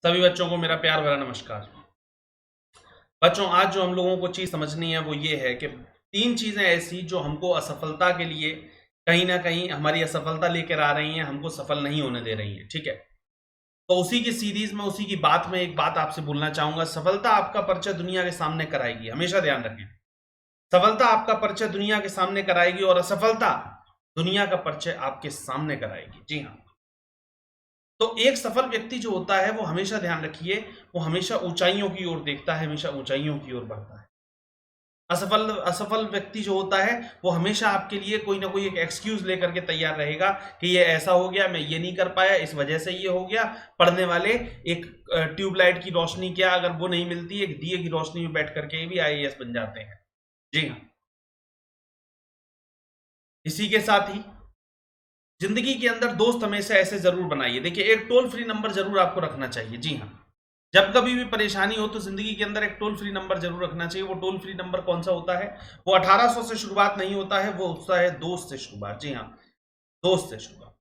सभी बच्चों को मेरा प्यार भरा नमस्कार। बच्चों, आज जो हम लोगों को चीज समझनी है वो ये है कि तीन चीजें ऐसी जो हमको असफलता के लिए कहीं ना कहीं हमारी असफलता लेकर आ रही हैं, हमको सफल नहीं होने दे रही हैं। ठीक है, तो उसी की सीरीज में उसी की बात में एक बात आपसे बोलना चाहूंगा। सफलता आपका परिचय दुनिया के सामने कराएगी, हमेशा ध्यान रखें। सफलता आपका परिचय दुनिया के सामने कराएगी और असफलता दुनिया का परिचय आपके सामने कराएगी। जी हाँ। तो एक सफल व्यक्ति जो होता है वो हमेशा ध्यान रखिए, वो हमेशा ऊंचाइयों की ओर देखता है, हमेशा ऊंचाइयों की ओर बढ़ता है। असफल असफल व्यक्ति जो होता है वो हमेशा आपके लिए कोई ना कोई एक एक्सक्यूज लेकर के तैयार रहेगा कि ये ऐसा हो गया, मैं ये नहीं कर पाया, इस वजह से ये हो गया। पढ़ने वाले एक ट्यूबलाइट की रोशनी, क्या अगर वो नहीं मिलती, एक दिए की रोशनी में बैठ करके भी आईएएस बन जाते हैं। जी हाँ। इसी के साथ ही जिंदगी के अंदर दोस्त हमेशा ऐसे जरूर बनाइए। देखिए, एक टोल फ्री नंबर जरूर आपको रखना चाहिए। जी हाँ, जब कभी भी परेशानी हो तो जिंदगी के अंदर एक टोल फ्री नंबर जरूर रखना चाहिए। वो टोल फ्री नंबर कौन सा होता है? वो 1800 से शुरुआत नहीं होता है, वो होता है दोस्त से शुरुआत। जी हाँ, दोस्त से शुरुआत।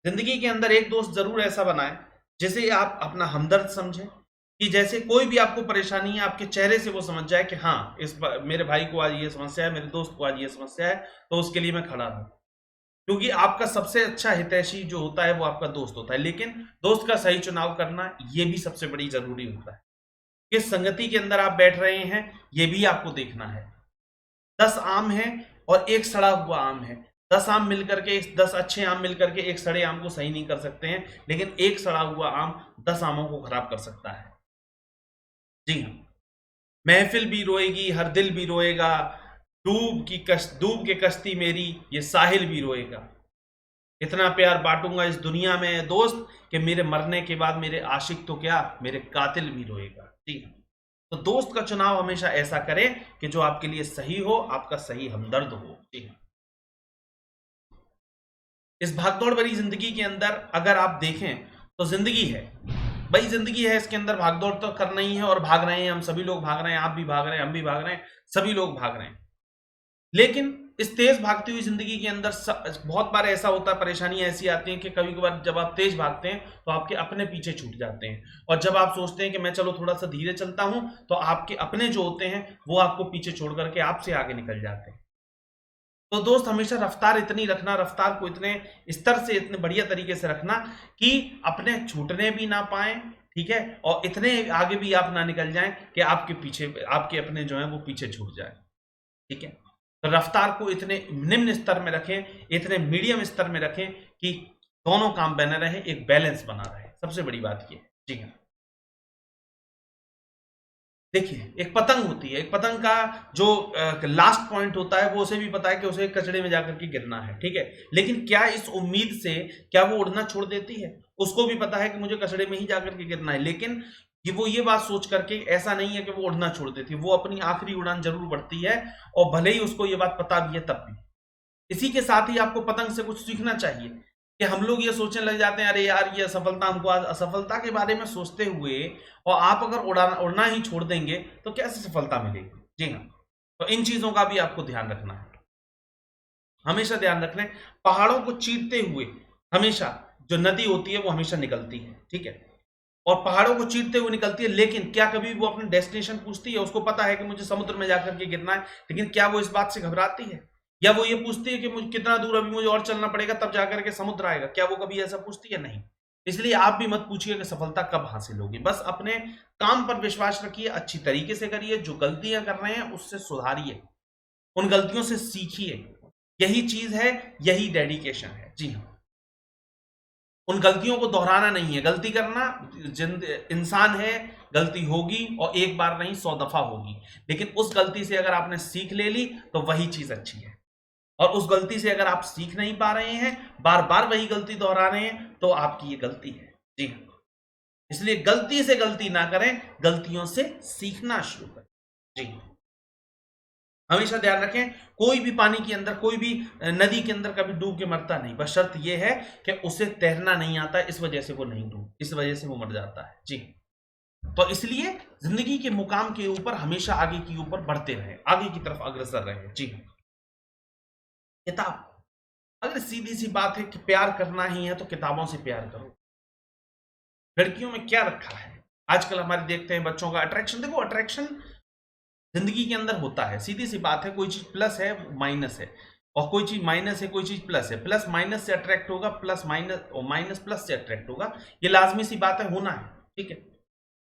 जिंदगी के अंदर एक दोस्त जरूर ऐसा बनाए जिसे आप अपना हमदर्द समझें, कि जैसे कोई भी आपको परेशानी है, आपके चेहरे से वो समझ जाए कि हाँ, मेरे भाई को आज ये समस्या है, मेरे दोस्त को आज ये समस्या है, तो उसके लिए मैं खड़ा हूं। क्योंकि आपका सबसे अच्छा हितैषी जो होता है वो आपका दोस्त होता है, लेकिन दोस्त का सही चुनाव करना ये भी सबसे बड़ी जरूरी होता है। किस संगति के अंदर आप बैठ रहे हैं ये भी आपको देखना है। 10 आम है और एक सड़ा हुआ आम है। 10 आम मिलकर के, 10 अच्छे आम मिलकर के एक सड़े आम को सही नहीं कर सकते हैं, लेकिन एक सड़ा हुआ आम 10 आमों को खराब कर सकता है। जी हाँ। महफिल भी रोएगी, हर दिल भी रोएगा, डूब के कश्ती मेरी, ये साहिल भी रोएगा। इतना प्यार बांटूंगा इस दुनिया में दोस्त कि मेरे मरने के बाद मेरे आशिक तो क्या, मेरे कातिल भी रोएगा। जी हाँ। तो दोस्त का चुनाव हमेशा ऐसा करें कि जो आपके लिए सही हो, आपका सही हमदर्द हो। जी हाँ। इस भागदौड़ भरी जिंदगी के अंदर अगर आप देखें तो जिंदगी है, भाई जिंदगी है, इसके अंदर भागदौड़ तो करना ही है और भाग रहे हैं, हम सभी लोग भाग रहे हैं, आप भी भाग रहे हैं, हम भी भाग रहे हैं, सभी लोग भाग रहे हैं। लेकिन इस तेज भागती हुई जिंदगी के अंदर बहुत बार ऐसा होता है, परेशानी ऐसी आती है कि कभी कभार जब आप तेज भागते हैं तो आपके अपने पीछे छूट जाते हैं, और जब आप सोचते हैं कि मैं चलो थोड़ा सा धीरे चलता हूं, तो आपके अपने जो होते हैं वो आपको पीछे छोड़ करके आपसे आगे निकल जाते हैं। तो दोस्त, हमेशा रफ्तार इतनी रखना, रफ्तार को इतने स्तर से, इतने बढ़िया तरीके से रखना कि अपने छूटने भी ना पाए। ठीक है, और इतने आगे भी आप ना निकल जाएं कि आपके पीछे, आपके अपने जो है वो पीछे छूट जाए। ठीक है, तो रफ्तार को इतने निम्न स्तर में रखें, इतने मीडियम स्तर में रखें कि दोनों काम बने रहे, एक बैलेंस बना रहे। सबसे बड़ी बात ये। जी हाँ। देखिए, एक पतंग होती है, एक पतंग का जो लास्ट पॉइंट होता है वो उसे भी पता है कि उसे कचड़े में जाकर के गिरना है। ठीक है, लेकिन क्या इस उम्मीद से क्या वो उड़ना छोड़ देती है? उसको भी पता है कि मुझे कचड़े में ही जाकर के गिरना है, लेकिन कि वो ये बात सोच करके ऐसा नहीं है कि वो उड़ना छोड़ देती है, वो अपनी आखिरी उड़ान जरूर बढ़ती है, और भले ही उसको ये बात पता भी है तब भी। इसी के साथ ही आपको पतंग से कुछ सीखना चाहिए, कि हम लोग ये सोचने लग जाते हैं, अरे यार ये असफलता हमको, आज असफलता के बारे में सोचते हुए और आप अगर उड़ना ही छोड़ देंगे तो कैसे सफलता मिलेगी। जी हाँ। तो इन चीजों का भी आपको ध्यान रखना है, हमेशा ध्यान रखना है। पहाड़ों को चीरते हुए हमेशा जो नदी होती है वो हमेशा निकलती है। ठीक है, और पहाड़ों को चीरते हुए निकलती है, लेकिन क्या कभी वो अपने डेस्टिनेशन पूछती है? उसको पता है कि मुझे समुद्र में जाकर के गिरना है, लेकिन क्या वो इस बात से घबराती है? या वो ये पूछती है कि मुझे कितना दूर अभी मुझे और चलना पड़ेगा तब जाकर के समुद्र आएगा? क्या वो कभी ऐसा पूछती है? नहीं। इसलिए आप भी मत पूछिए कि सफलता कब हासिल होगी, बस अपने काम पर विश्वास रखिए, अच्छी तरीके से करिए, जो गलतियां कर रहे हैं उससे सुधारिए, उन गलतियों से सीखिए। यही चीज है, यही डेडिकेशन है। जी हाँ। उन गलतियों को दोहराना नहीं है, गलती करना, इंसान है, गलती होगी, और एक बार नहीं 100 दफा होगी, लेकिन उस गलती से अगर आपने सीख ले ली तो वही चीज अच्छी है। और उस गलती से अगर आप सीख नहीं पा रहे हैं, बार बार वही गलती दोहरा रहे हैं, तो आपकी ये गलती है। जी हाँ। इसलिए गलती से गलती ना करें, गलतियों से सीखना शुरू करें। जी हाँ। हमेशा ध्यान रखें, कोई भी पानी के अंदर, कोई भी नदी के अंदर कभी डूब के मरता नहीं, बस शर्त यह है कि उसे तैरना नहीं आता, इस वजह से वो नहीं डूब, इस वजह से वो मर जाता है। जी। तो इसलिए जिंदगी के मुकाम के ऊपर हमेशा आगे की ऊपर बढ़ते रहे, आगे की तरफ अग्रसर रहे। जी। किताब, अगर सीधी सी बात है कि प्यार करना ही है तो किताबों से प्यार करो। लड़कियों में क्या रखा है? आजकल हमारे देखते हैं बच्चों का अट्रैक्शन, देखो अट्रैक्शन जिंदगी के अंदर होता है, सीधी सी बात है, कोई चीज प्लस है माइनस है, और कोई चीज माइनस है कोई चीज प्लस है, प्लस माइनस से अट्रैक्ट होगा, प्लस माइनस और माइनस प्लस से अट्रैक्ट होगा, ये लाजमी सी बात है, होना है, ठीक है।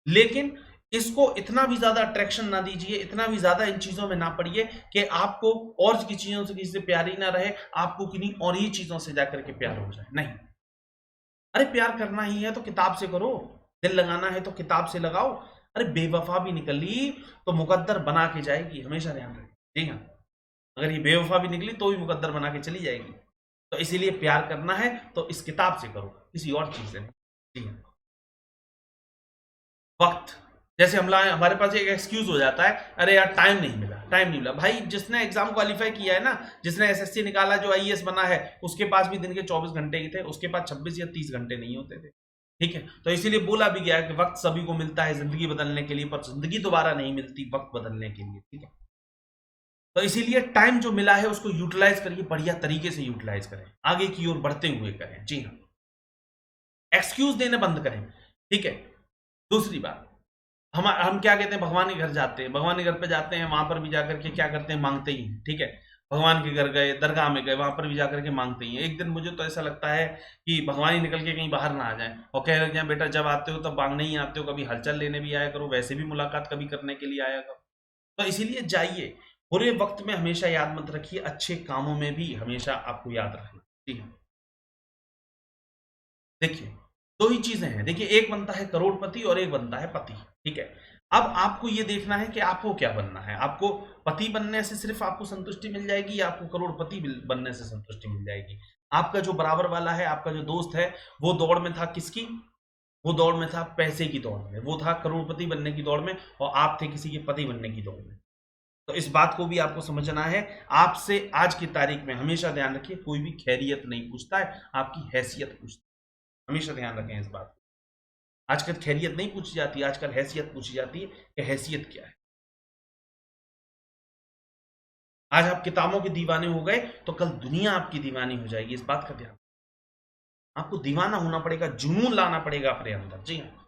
लेकिन इसको इतना भी ज्यादा अट्रैक्शन ना दीजिए, इतना भी ज्यादा इन चीजों में ना पड़िए कि आपको और की चीजों से किसी से प्यार ही ना रहे, आपको किन्हीं और ही चीजों से जाकर के प्यार हो जाए, नहीं। अरे प्यार करना ही है तो किताब से करो, दिल लगाना है तो किताब से लगाओ। अरे बेवफा भी निकली तो मुकद्दर बना के जाएगी, हमेशा ध्यान रखें। जी हाँ, अगर ये बेवफा भी निकली तो भी मुकद्दर बना के चली जाएगी। तो इसीलिए प्यार करना है तो इस किताब से करो, किसी और चीज से नहीं। जी हाँ। वक्त, जैसे हमारे पास एक एक्सक्यूज हो जाता है, अरे यार टाइम नहीं मिला, टाइम नहीं मिला। भाई जिसने एग्जाम क्वालिफाई किया है ना, जिसने एसएससी निकाला, जो आईएएस बना है, उसके पास भी दिन के 24 घंटे ही थे, उसके पास 26 या 30 घंटे नहीं होते थे, ठीक है। तो इसीलिए बोला भी गया है कि वक्त सभी को मिलता है जिंदगी बदलने के लिए, पर जिंदगी दोबारा नहीं मिलती वक्त बदलने के लिए, ठीक है। तो इसीलिए टाइम जो मिला है उसको यूटिलाइज करिए, बढ़िया तरीके से यूटिलाइज करें, आगे की ओर बढ़ते हुए करें। जी हाँ, एक्सक्यूज देने बंद करें, ठीक है। दूसरी बात, हम क्या कहते हैं, भगवान के घर जाते हैं, भगवान के घर पे जाते हैं, वहां पर भी जाकर के क्या करते हैं, मांगते ही हैं, ठीक है। भगवान के घर गए, दरगाह में गए, वहां पर भी जाकर के मांगते ही हैं। एक दिन मुझे तो ऐसा लगता है कि भगवान ही निकल के कहीं बाहर ना आ जाए और कह रहे हैं बेटा जब आते हो तब मांगने ही आते हो, कभी हलचल लेने भी आया करो, वैसे भी मुलाकात कभी करने के लिए आया करो। तो इसीलिए जाइए, बुरे वक्त में हमेशा याद मत रखिए, अच्छे कामों में भी हमेशा आपको याद रखना। ठीक है, देखिए दो ही चीजें हैं, देखिए एक बनता है करोड़पति और एक बनता है पति, ठीक है। अब आपको ये देखना है कि आपको क्या बनना है, आपको पति बनने से सिर्फ आपको संतुष्टि मिल जाएगी या आपको करोड़पति बनने से संतुष्टि मिल जाएगी। आपका जो बराबर वाला है, आपका जो दोस्त है, वो दौड़ में था किसकी, वो दौड़ में था पैसे की दौड़ में, वो था करोड़पति बनने की दौड़ में, और आप थे किसी के पति बनने की दौड़ में। तो इस बात को भी आपको समझना है। आपसे आज की तारीख में हमेशा ध्यान रखिए, कोई भी खैरियत नहीं पूछता है, आपकी हैसियत पूछता है, हमेशा ध्यान रखें इस बात को। आजकल खैरियत नहीं पूछी जाती, आजकल हैसियत पूछी जाती है कि हैसियत क्या है। आज आप किताबों के दीवाने हो गए तो कल दुनिया आपकी दीवानी हो जाएगी, इस बात का ध्यान। आपको दीवाना होना पड़ेगा, जुनून लाना पड़ेगा अपने अंदर। जी हाँ,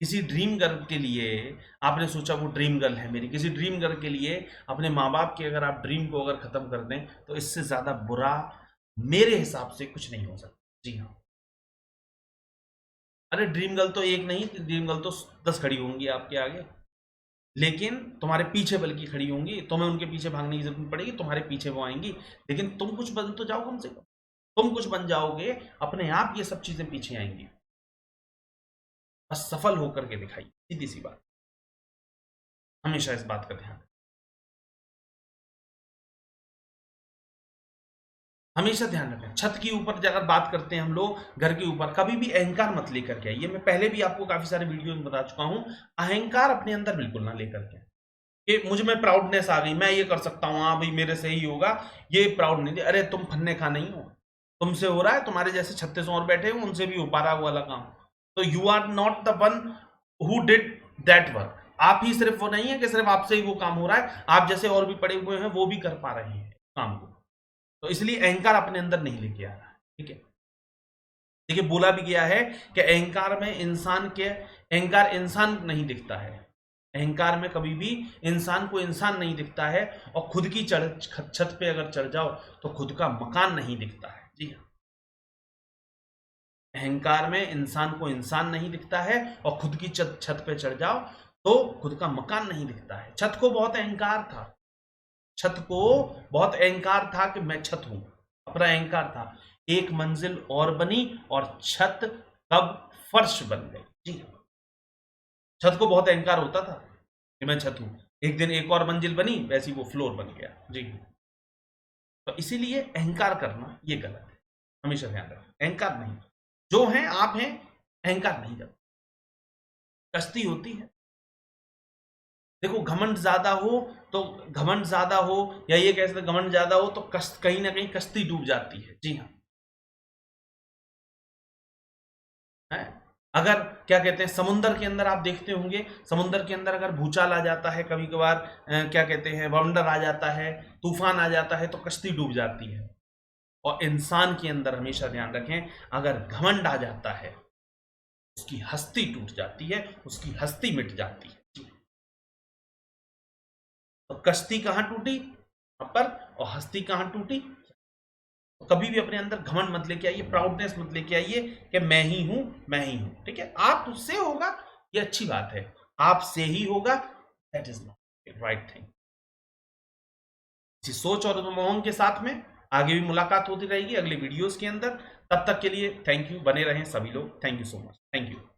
किसी ड्रीम गर्ल के लिए आपने सोचा वो ड्रीम गर्ल है मेरी, किसी ड्रीम गर्ल के लिए अपने माँ बाप के अगर आप ड्रीम को अगर खत्म कर दें तो इससे ज्यादा बुरा मेरे हिसाब से कुछ नहीं हो सकता। जी हाँ, अरे ड्रीम गर्ल तो एक नहीं, ड्रीम गर्ल तो 10 खड़ी होंगी आपके आगे, लेकिन तुम्हारे पीछे बल्कि खड़ी होंगी, तुम्हें उनके पीछे भागने की जरूरत नहीं पड़ेगी, तुम्हारे पीछे वो आएंगी, लेकिन तुम कुछ बन तो जाओ, कम से कम तुम कुछ बन जाओगे, अपने आप ये सब चीजें पीछे आएंगी। बस सफल होकर के दिखाई, सीधी सी बात, हमेशा इस बात का ध्यान, हमेशा ध्यान रखें। छत के ऊपर अगर बात करते हैं हम लोग, घर के ऊपर कभी भी अहंकार मत लेकर के आइए। मैं पहले भी आपको काफी सारे वीडियो में बता चुका हूं, अहंकार अपने अंदर बिल्कुल ना लेकर के कि मुझ में प्राउडनेस आ गई, मैं ये कर सकता हूँ, हाँ भाई मेरे से ही होगा, ये प्राउड नहीं। अरे तुम फन्ने खा नहीं हो, तुमसे हो रहा है, तुम्हारे जैसे 36 और बैठे हो उनसे भी हो पा रहा वाला काम, तो you are not the one who did that work. आप ही सिर्फ वो नहीं है कि सिर्फ आपसे ही वो काम हो रहा है, आप जैसे और भी पड़े हुए हैं वो भी कर पा रहे हैं काम को। तो इसलिए अहंकार अपने अंदर नहीं लेके आ रहा है, ठीक है। देखिए बोला भी गया है कि अहंकार में इंसान के, अहंकार इंसान नहीं दिखता है, अहंकार में कभी भी इंसान को इंसान नहीं दिखता है, और खुद की छत पे अगर चढ़ जाओ तो खुद का मकान नहीं दिखता है। जी हाँ, अहंकार में इंसान को इंसान नहीं दिखता है, और खुद की छत पे चढ़ जाओ तो खुद का मकान नहीं दिखता है। छत को बहुत अहंकार था, छत को बहुत अहंकार था कि मैं छत हूं, अपना अहंकार था। एक मंजिल और बनी और छत कब फर्श बन गई। जी, छत को बहुत अहंकार होता था कि मैं छत हूं, एक दिन एक और मंजिल बनी, वैसी वो फ्लोर बन गया। जी, तो इसीलिए अहंकार करना ये गलत है, हमेशा ध्यान रखें। अहंकार नहीं, जो हैं आप हैं, अहंकार नहीं करते, कश्ती होती है। देखो घमंड ज्यादा हो तो, घमंड ज्यादा हो या ये कह सकते घमंड ज्यादा हो तो कहीं ना कहीं कश्ती डूब जाती है। जी हाँ, है। अगर क्या कहते हैं समुंदर के अंदर आप देखते होंगे, समुंदर के अंदर अगर भूचाल आ जाता है, कभी कभार क्या कहते हैं बवंडर आ जाता है, तूफान आ जाता है, तो कश्ती डूब जाती है। और इंसान के अंदर हमेशा ध्यान रखें, अगर घमंड आ जाता है उसकी हस्ती टूट जाती है, उसकी हस्ती मिट जाती है। तो कश्ती कहां टूटी? वहां पर। और हस्ती कहां टूटी? तो कभी भी अपने अंदर घमंड मत लेके आइए, प्राउडनेस मत लेके आइए कि मैं ही हूं, मैं ही हूं। ठीक है, आप उससे होगा ये अच्छी बात है, आपसे ही होगा that is not right thing. इसी सोच और उमंग के साथ में आगे भी मुलाकात होती रहेगी अगले वीडियोस के अंदर। तब तक के लिए थैंक यू, बने रहें सभी लोग। Thank you so much, thank you.